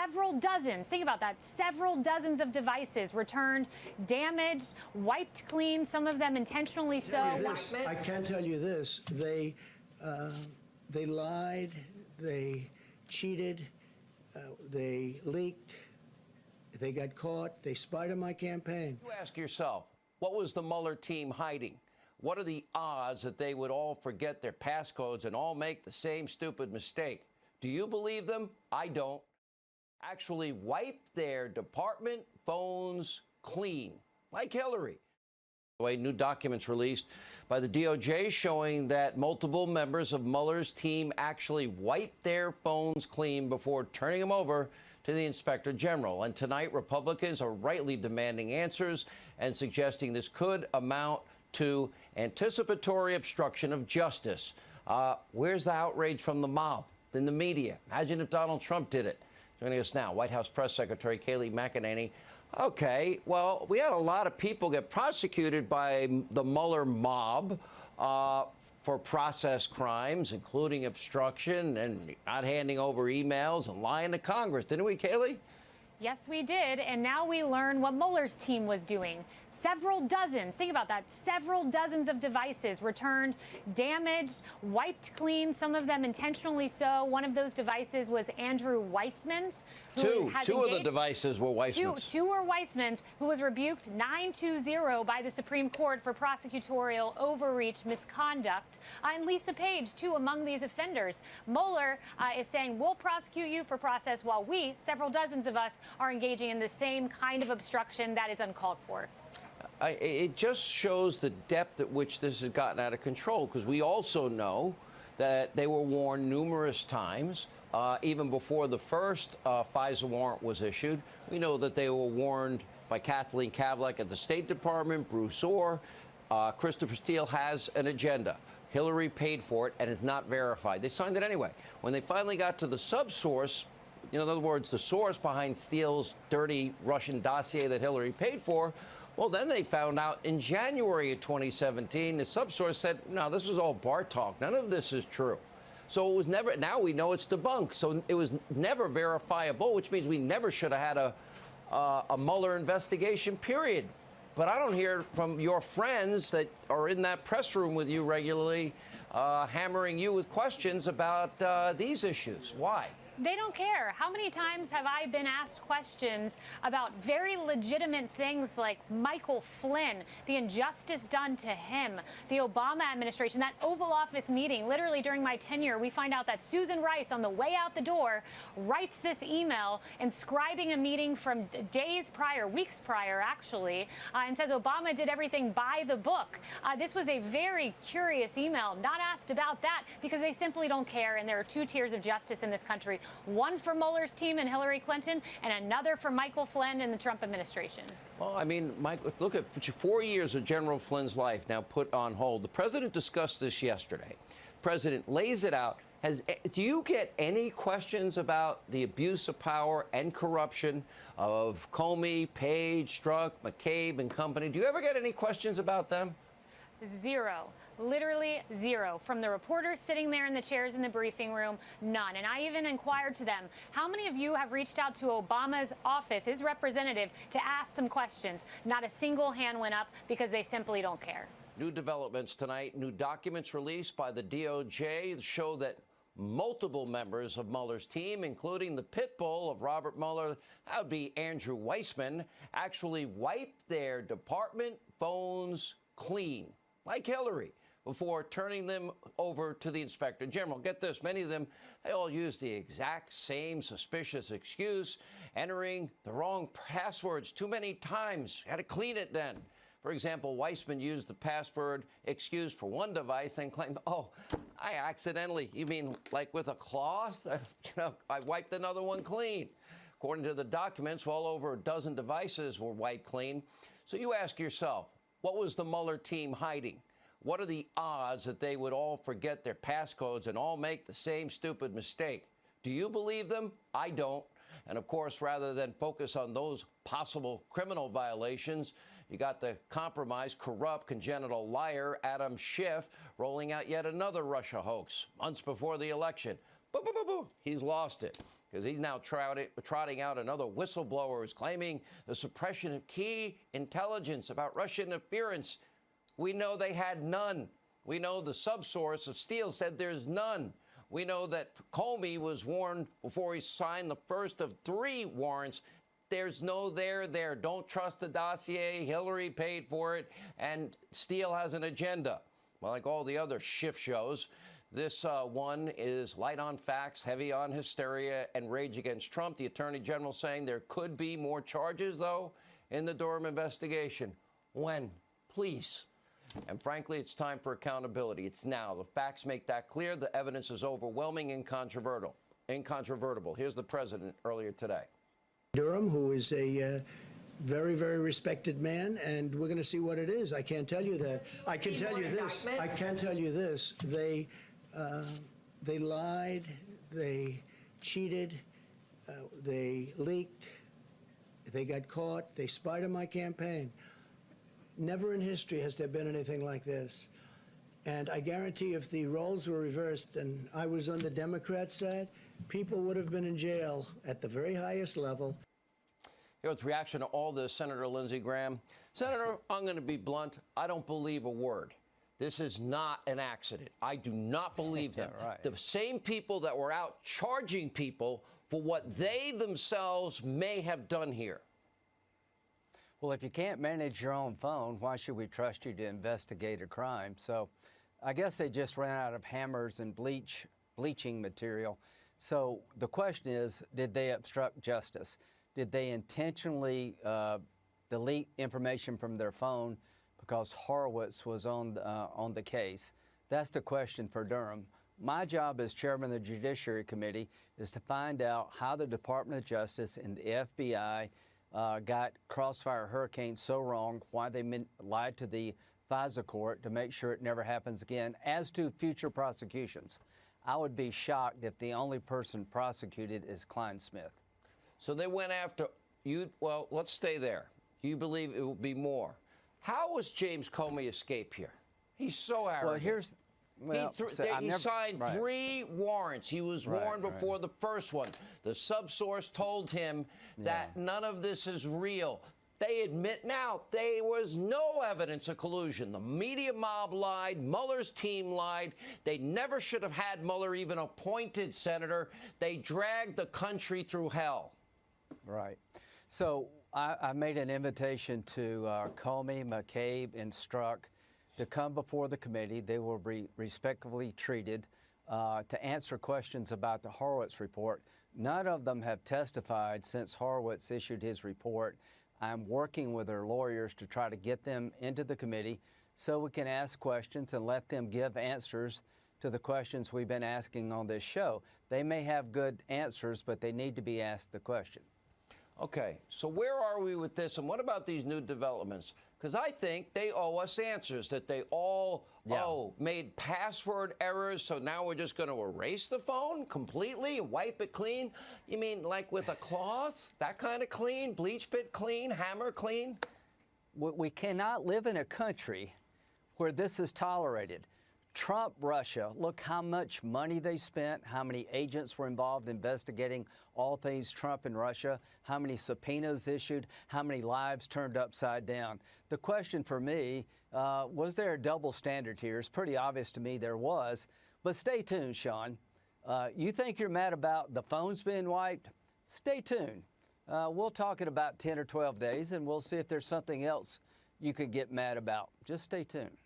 several dozens, think about that, several dozens of devices returned, damaged, wiped clean, some of them intentionally so. I can tell you this, they lied, they cheated, they leaked, they got caught, they spied on my campaign. You ask yourself, what was the Mueller team hiding? What are the odds that they would all forget their passcodes and all make the same stupid mistake? Do you believe them? I don't. Actually wiped their department phones clean, like Hillary. New documents released by the DOJ showing that multiple members of Mueller's team actually wiped their phones clean before turning them over to the Inspector General. And tonight, Republicans are rightly demanding answers and suggesting this could amount to anticipatory obstruction of justice. Where's the outrage from the mob, in the media? Imagine if Donald Trump did it. Joining us now, White House Press Secretary Kayleigh McEnany. Okay, well, we had a lot of people get prosecuted by the Mueller mob for process crimes, including obstruction and not handing over emails and lying to Congress. Didn't we, Kayleigh? Yes, we did. And now we learn what Mueller's team was doing. Several dozens, think about that, several dozens of devices returned, damaged, wiped clean, some of them intentionally so. One of those devices was Andrew Weissman's. Two of the devices were Weissman's. Two were Weissman's, who was rebuked 9-2-0 by the Supreme Court for prosecutorial overreach misconduct. And Lisa Page, too, among these offenders. Mueller is saying, we'll prosecute you for process while we, several dozens of us, are engaging in the same kind of obstruction that is uncalled for. It just shows the depth at which this has gotten out of control, because we also know that they were warned numerous times, even before the first FISA warrant was issued. We know that they were warned by Kathleen Kavlik at the State Department, Bruce Orr. Christopher Steele has an agenda. Hillary paid for it, and it's not verified. They signed it anyway. When they finally got to the subsource, in other words, the source behind Steele's dirty Russian dossier that Hillary paid for, well, then they found out in January of 2017, the subsource said, no, this was all bar talk. None of this is true. So it was never, now we know it's debunked. So it was never verifiable, which means we never should have had a Mueller investigation, period. But I don't hear from your friends that are in that press room with you regularly, hammering you with questions about these issues. Why? They don't care. How many times have I been asked questions about very legitimate things like Michael Flynn, the injustice done to him, the Obama administration, that Oval Office meeting? Literally during my tenure, we find out that Susan Rice, on the way out the door, writes this email inscribing a meeting from days prior, weeks prior, actually, and says Obama did everything by the book. This was a very curious email, not asked about that because they simply don't care, and there are two tiers of justice in this country. One for Mueller's team and Hillary Clinton, and another for Michael Flynn and the Trump administration. Well, I mean, Mike, look at 4 years of General Flynn's life now put on hold. The president discussed this yesterday. The president lays it out. Do you get any questions about the abuse of power and corruption of Comey, Page, Strzok, McCabe and company? Do you ever get any questions about them? Zero. Literally zero. From the reporters sitting there in the chairs in the briefing room, none. And I even inquired to them, how many of you have reached out to Obama's office, his representative, to ask some questions? Not a single hand went up because they simply don't care. New developments tonight. New documents released by the DOJ show that multiple members of Mueller's team, including the pit bull of Robert Mueller, that would be Andrew Weissman, actually wiped their department phones clean, like Hillary, before turning them over to the Inspector General. Get this, many of them, they all use the exact same suspicious excuse, entering the wrong passwords too many times. Had to clean it then. For example, Weissman used the password excuse for one device, then claimed, oh, I accidentally, you mean like with a cloth? I wiped another one clean. According to the documents, well over a dozen devices were wiped clean. So you ask yourself, what was the Mueller team hiding? What are the odds that they would all forget their passcodes and all make the same stupid mistake? Do you believe them? I don't. And of course, rather than focus on those possible criminal violations, you got the compromised, corrupt, congenital liar, Adam Schiff, rolling out yet another Russia hoax months before the election. Boo, boo, boo, boo. He's lost it. because he's now trotting out another whistleblower who's claiming the suppression of key intelligence about Russian interference. We know they had none. We know the subsource of Steele said there's none. We know that Comey was warned before he signed the first of 3 warrants. There's no there. Don't trust the dossier. Hillary paid for it, and Steele has an agenda. Well, like all the other shift shows, this one is light on facts, heavy on hysteria and rage against Trump. The Attorney General saying there could be more charges, though, in the Durham investigation. When? Please. And frankly, it's time for accountability. It's now. The facts make that clear. The evidence is overwhelming and incontrovertible. Here's the president earlier today. Durham, who is a very, very respected man, and we're going to see what it is. I can't tell you that. I can tell you this. I can tell you this. They lied. They cheated. They leaked. They got caught. They spied on my campaign. Never in history has there been anything like this. And I guarantee if the roles were reversed and I was on the Democrat side, people would have been in jail at the very highest level. Here's reaction to all this, Senator Lindsey Graham. Senator, I'm going to be blunt. I don't believe a word. This is not an accident. I do not believe them. Right. The same people that were out charging people for what they themselves may have done here. Well, if you can't manage your own phone, why should we trust you to investigate a crime? So I guess they just ran out of hammers and bleaching material. So the question is, did they obstruct justice? Did they intentionally delete information from their phone because Horowitz was on the case? That's the question for Durham. My job as chairman of the Judiciary Committee is to find out how the Department of Justice and the FBI got Crossfire Hurricane so wrong, why they lied to the FISA court to make sure it never happens again. As to future prosecutions, I would be shocked if the only person prosecuted is Klein Smith. So they went after you. Well, let's stay there. You believe it will be more. How was James Comey escape here? He's so arrogant. He signed 3 warrants. He was warned before the first one. The subsource told him that none of this is real. They admit now there was no evidence of collusion. The media mob lied. Mueller's team lied. They never should have had Mueller even appointed, Senator. They dragged the country through hell. Right. So I made an invitation to Comey, McCabe, and Strzok to come before the committee. They will be respectfully treated to answer questions about the Horowitz report. None of them have testified since Horowitz issued his report. I'm working with their lawyers to try to get them into the committee so we can ask questions and let them give answers to the questions we've been asking on this show. They may have good answers, but they need to be asked the question. Okay, so where are we with this, and what about these new developments? Because I think they owe us answers, that they all made password errors, so now we're just going to erase the phone completely and wipe it clean? You mean like with a cloth? That kind of clean? Bleach bit clean? Hammer clean? We cannot live in a country where this is tolerated. Trump, Russia, look how much money they spent, how many agents were involved investigating all things Trump and Russia, how many subpoenas issued, how many lives turned upside down. The question for me, was there a double standard here? It's pretty obvious to me there was, but stay tuned, Sean. You think you're mad about the phones being wiped? Stay tuned. We'll talk in about 10 or 12 days, and we'll see if there's something else you could get mad about. Just stay tuned.